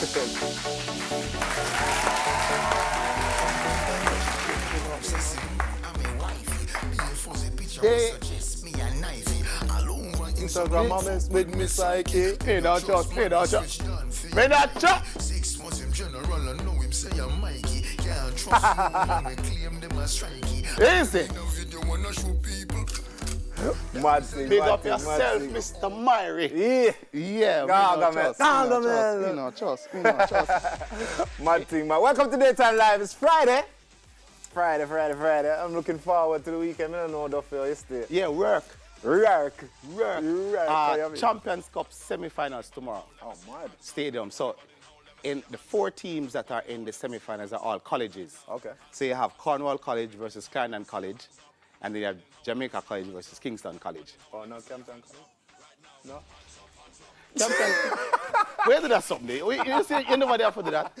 Hey. Instagram moments with me psyche. Pay that trust. Me not trust. 6 months in general, I know him say I'm Mikey. Can't trust you, we claim them as strikey. Easy. No video wanna show people. Mad thing, Big up yourself, Mr. Myrie. Yeah. Yeah, Gargamel. We not trust. Mad thing, man. Welcome to Daytime Live. It's Friday. Friday. I'm looking forward to the weekend. I don't know what you yesterday. Yeah, work. Champions Cup semi-finals tomorrow. Oh, mad. Stadium. So, in the 4 teams that are in the semi-finals are all colleges. Okay. So you have Cornwall College versus Clarendon College, and then you have Jamaica College versus Kingston College. Oh, no, Campton College? No? Champions. Where did that something? You see, you never there for that.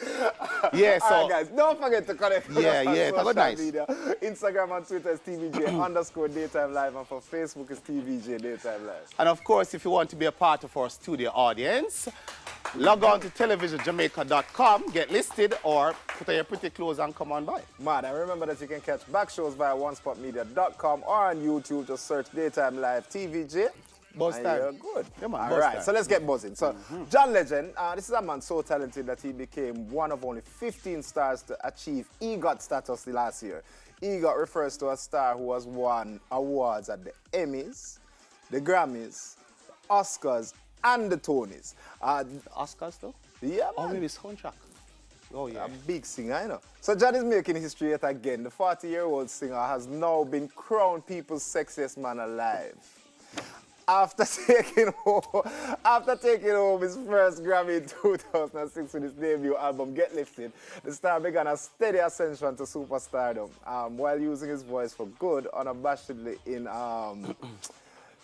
Yeah, so. All right, guys, don't forget to connect with us on that social was nice. media. Instagram and Twitter is TVJ _Daytime Live, and for Facebook is TVJ Daytime Live. And of course, if you want to be a part of our studio audience, log on to televisionjamaica.com, get listed, or put on your pretty clothes and come on by. Mad, and remember that you can catch back shows via onespotmedia.com or on YouTube. Just search Daytime Live TVJ. Buzz time. You're good. Yeah, man, All buzz right, time. so let's get buzzing. So, John Legend, this is a man so talented that he became one of only 15 stars to achieve EGOT status last year. EGOT refers to a star who has won awards at the Emmys, the Grammys, the Oscars, and the Tonys. Oscars, though? Yeah, Or man. maybe soundtrack. Oh, yeah. A big singer, you know. So John is making history yet again. The 40-year-old singer has now been crowned people's sexiest man alive. After taking home his first Grammy in 2006 with his debut album Get Lifted, the star began a steady ascension to superstardom while using his voice for good, unabashedly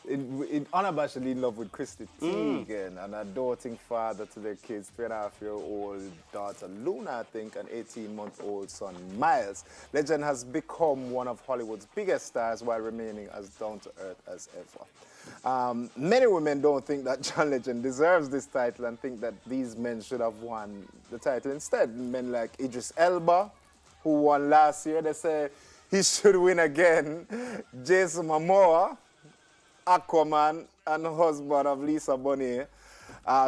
unabashedly in love with Christy Teigen, and a doting father to their kids, 3.5-year-old daughter Luna, I think, and 18-month-old son Miles. Legend has become one of Hollywood's biggest stars while remaining as down-to-earth as ever. Many women don't think that John Legend deserves this title and think that these men should have won the title instead. Men like Idris Elba, who won last year, they say he should win again. Jason Momoa, Aquaman, and husband of Lisa Bonet,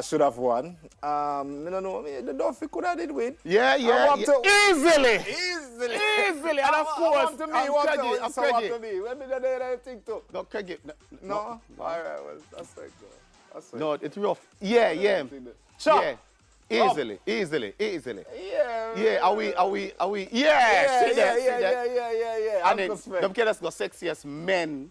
should have won. I don't know, the Duffy could have did win. Yeah. Easily. And of course, to me, I'm what Craigie. to me? When did I think to? No, Craigie. No? All right, well, that's like that. No, it's rough. Yeah. Sure. Yeah. Easily. Yeah. Are we? Yeah. See that. Yeah. And then, them kids got sexiest men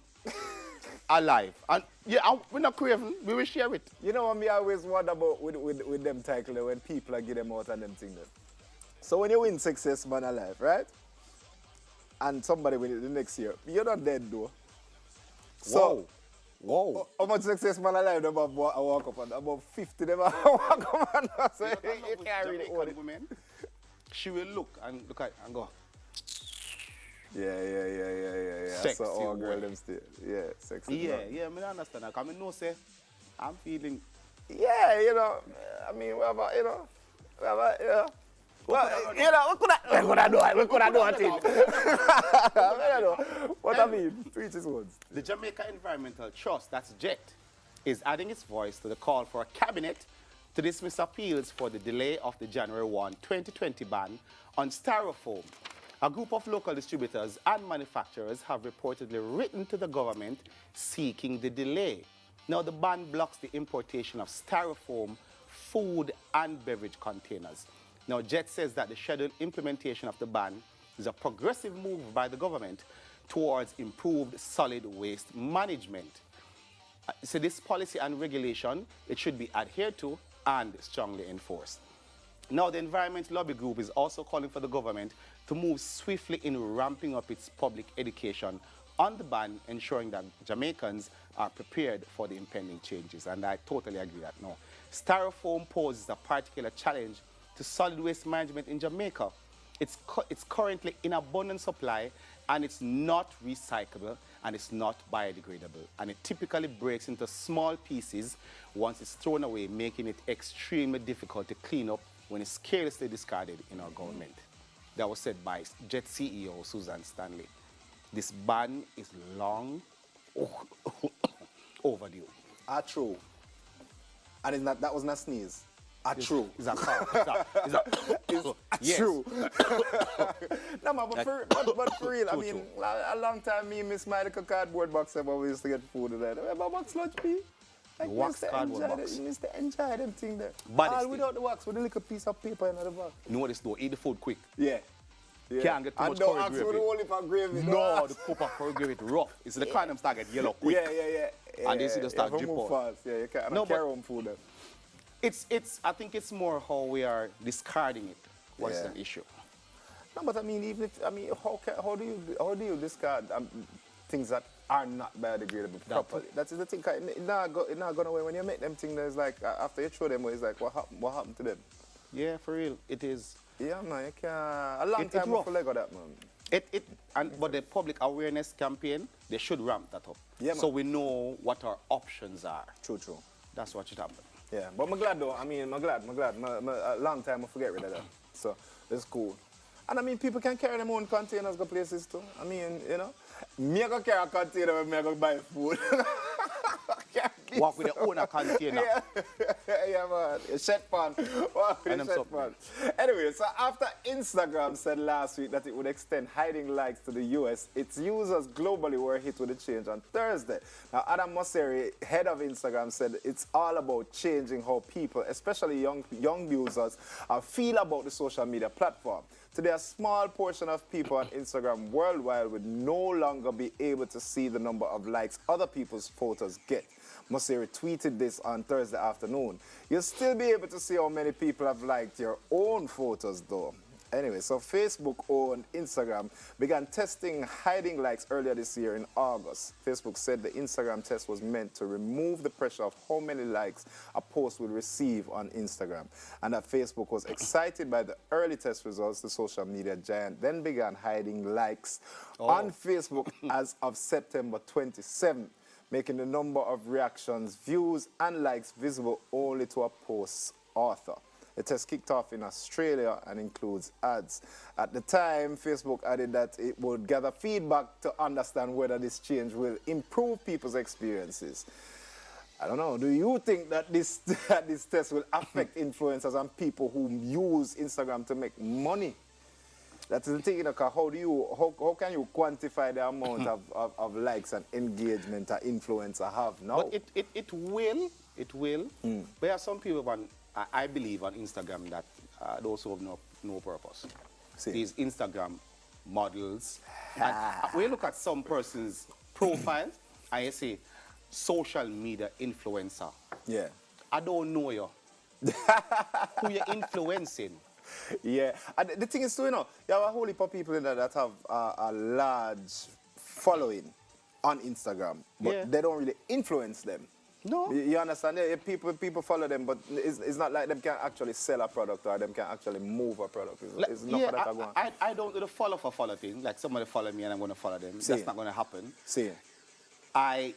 alive. And yeah, we're not craving. We will share it. You know what me always wonder about with them titles when people are give them out and them things. So when you win Sexiest Man Alive, right? And somebody win it the next year, you're not dead though. So, Whoa. how much Sexiest Man Alive them have walk up on? About 50 them have walk up on. So you can't really own it. Women, she will look and go. Yeah. Sexy So all girl woman. them still. Yeah, sexy. Yeah, I understand that. I know, say, I'm feeling. Yeah, you know, I mean, Well, you know, we could have done it. What I mean, preach his words. The Jamaica Environmental Trust, that's JET, is adding its voice to the call for a cabinet to dismiss appeals for the delay of the January 1, 2020 ban on Styrofoam. A group of local distributors and manufacturers have reportedly written to the government seeking the delay. Now, the ban blocks the importation of Styrofoam food and beverage containers. Now, JET says that the scheduled implementation of the ban is a progressive move by the government towards improved solid waste management. So this policy and regulation, it should be adhered to and strongly enforced. Now, the Environment Lobby Group is also calling for the government to move swiftly in ramping up its public education on the ban, ensuring that Jamaicans are prepared for the impending changes. And I totally agree that no. Styrofoam poses a particular challenge to solid waste management in Jamaica. It's currently in abundant supply and it's not recyclable, and it's not biodegradable. And it typically breaks into small pieces once it's thrown away, making it extremely difficult to clean up when it's carelessly discarded in our government. That was said by Jet CEO Susan Stanley. This ban is long overdue. True. And it's not, that was not sneeze. True. It's a cough. Yes. True. No, man, but for real, I mean, a long time me and Miss my little cardboard box when we used to get food and that. Remember box lunch be? Like, Wax cardboard box. You used to enjoy them thing there. But all without the wax, with a little piece of paper in the box. Know this though, eat the food quick. Yeah. Can't get too much and don't curry ask for gravy. the whole heap of gravy. No, the proper curry gravy is rough. It's the kind of start get yellow quick. Yeah. And this is the start yeah, drip move out. fast. Yeah, you can't No, carry but- home food then. I think it's more how we are discarding it. What's Yeah. the issue? No, but I mean, even if how do you discard things that are not biodegradable properly? That's the thing. It not gone away when you make them things. There's like after you throw them away, it's like what happened to them? Yeah, for real, it is. Yeah, man, you can't. A long It's time rough. for Lego that, man. But the public awareness campaign, they should ramp that up. Yeah, man. So we know what our options are. True. That's what should happen. Yeah, but I'm glad though. I mean, I'm glad. A long time I forget rid of that. So it's cool. And I mean, people can carry them own containers go places too. I mean, you know, me I go carry a container when me I go buy food. Walk with the owner container. Yeah, man. A shed pan. Walk with And a them shed something. pan. Anyway, so after Instagram said last week that it would extend hiding likes to the US, its users globally were hit with a change on Thursday. Now, Adam Mosseri, head of Instagram, said it's all about changing how people, especially young users, feel about the social media platform. Today, a small portion of people on Instagram worldwide would no longer be able to see the number of likes other people's photos get. Mosseri tweeted this on Thursday afternoon. You'll still be able to see how many people have liked your own photos, though. Anyway, so Facebook-owned Instagram began testing hiding likes earlier this year in August. Facebook said the Instagram test was meant to remove the pressure of how many likes a post would receive on Instagram, and that Facebook was excited by the early test results. The social media giant then began hiding likes on Facebook as of September 27th, making the number of reactions, views, and likes visible only to a post's author. The test kicked off in Australia and includes ads. At the time, Facebook added that it would gather feedback to understand whether this change will improve people's experiences. I don't know, do you think that this test will affect influencers and people who use Instagram to make money? That's the thing, you know, 'cause how can you quantify the amount of likes and engagement an influencer have now? But it will. But there are some people I believe on Instagram that those who have no purpose. See. These Instagram models. And when you look at some person's profile, and you say social media influencer. Yeah. I don't know you. Who you're influencing. Yeah, and the thing is too, you know, you have a whole heap of people in there that have a large following on Instagram, but they don't really influence them. No. You understand? Yeah, people follow them, but it's not like them can actually sell a product or them can actually move a product. It's not for that going. I don't do the follow thing. Like somebody follow me and I'm going to follow them. See. That's not going to happen. See. I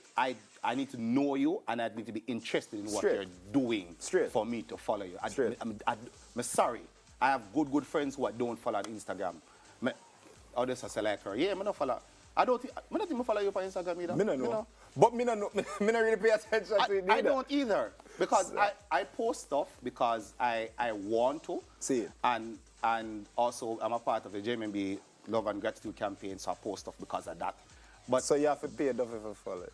need to know you and I need to be interested in what Straight. you're doing Straight. for me to follow you. Straight. I'm sorry. I have good friends who I don't follow on Instagram. Or this is a selector. Yeah, I don't follow. I don't even follow you on Instagram either. Me no know. But me no really pay attention to it either. I don't either. Because I post stuff because I want to. See. And also I'm a part of the JMB Love and Gratitude campaign, so I post stuff because of that. But So you have to pay a Duffy for follow.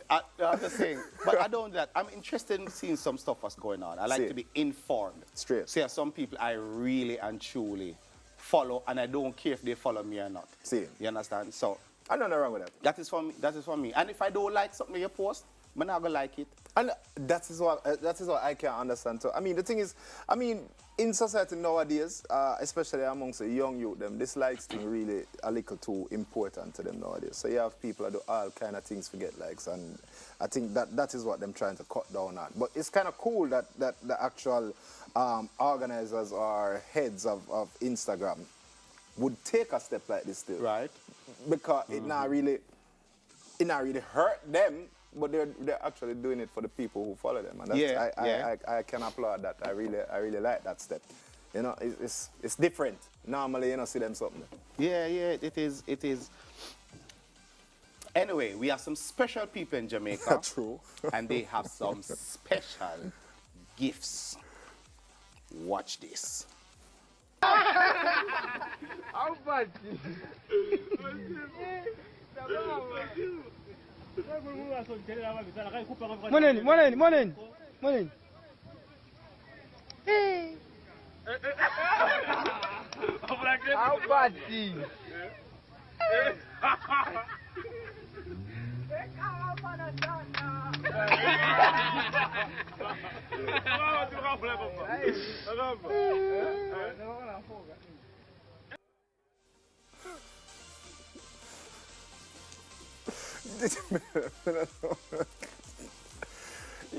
I'm just saying, but I don't do that. I'm interested in seeing some stuff that's going on. I like See. to be informed. Straight. So there are some people I really and truly follow, and I don't care if they follow me or not. See. You understand? So I don't know wrong with that. that is for me. And if I don't like something you post, I'm not gonna like it. And that is what I can't understand too. I mean, the thing is, I mean, in society nowadays, especially amongst the young youth, them this likes thing really a little too important to them nowadays. So you have people that do all kind of things to get likes, and I think that is what them trying to cut down on. But it's kind of cool that the actual organizers or heads of Instagram would take a step like this still, Right. Because it not really hurt them. But they're actually doing it for the people who follow them, and that's, I can applaud that. I really like that step. You know, it's different. Normally, you know, see them something. Yeah, it is. Anyway, we have some special people in Jamaica. True. And they have some special gifts. Watch this. How bad? Morning. Hey. How bad?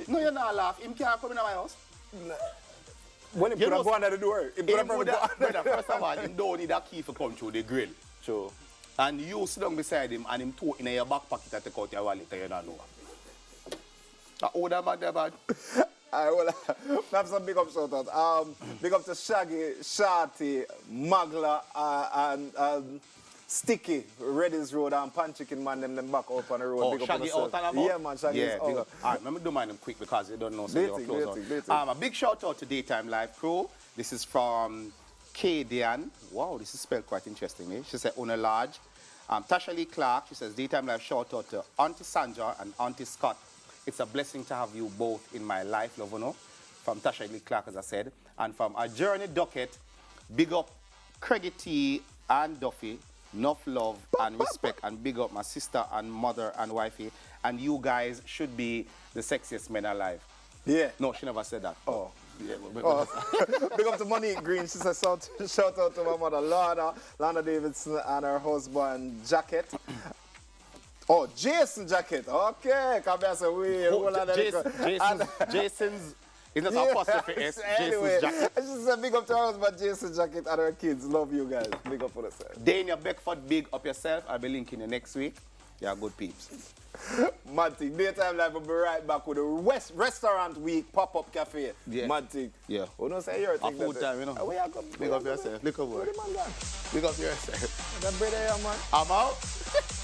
No, you're not laughing. Him can't come in my house. When he put a go under the door, he put a Brother, first of all, him don't need a key to come through the grill. True. And you sit down beside him and him two in your back pocket and take out your wallet and you don't know. That older man there, bad. I have some big up shoutouts. Big up to Shaggy, Shorty, Magla, and Sticky, Reddy's Road, and Pan Chicken Man, them back up on the road. Oh, big up Shaggy on out and about? Yeah, man, Shaggy is big out. up. All right, let me do mine quick because you don't know, so you're close Dating. on. A big shout out to Daytime Live crew. This is from Kadian. Wow, this is spelled quite interestingly. She said, Una Large. Tasha Lee Clark, she says, Daytime Live shout out to Auntie Sandra and Auntie Scott. It's a blessing to have you both in my life, love, you know. From Tasha Lee Clark, as I said. And from A Journey Docket, big up Craigie T and Duffy. Enough love and respect, and big up my sister and mother and wifey. And you guys should be the sexiest men alive. Yeah. No, she never said that. Oh. Yeah, Big up to Monique Green. She says, shout out to my mother, Lana Davidson, and her husband, Jacket. Oh, Jason Jacket. Okay. Come here, so Jason's, is that apostrophe S? Anyway, Jason's Jacket. she said, big up to her husband, Jason Jacket, and her kids. Love you guys. Big up for yourself. Dania Beckford, big up yourself. I'll be linking you next week. Yeah, good peeps. Mad thing. Daytime Live will be right back with the Restaurant Week pop-up cafe. Yeah. Mad thing. Yeah. We don't say your A thing. full time, you know. Where you go? Big up yourself. Look over. Where the man gone? Big up yourself. That brother here, man. I'm out.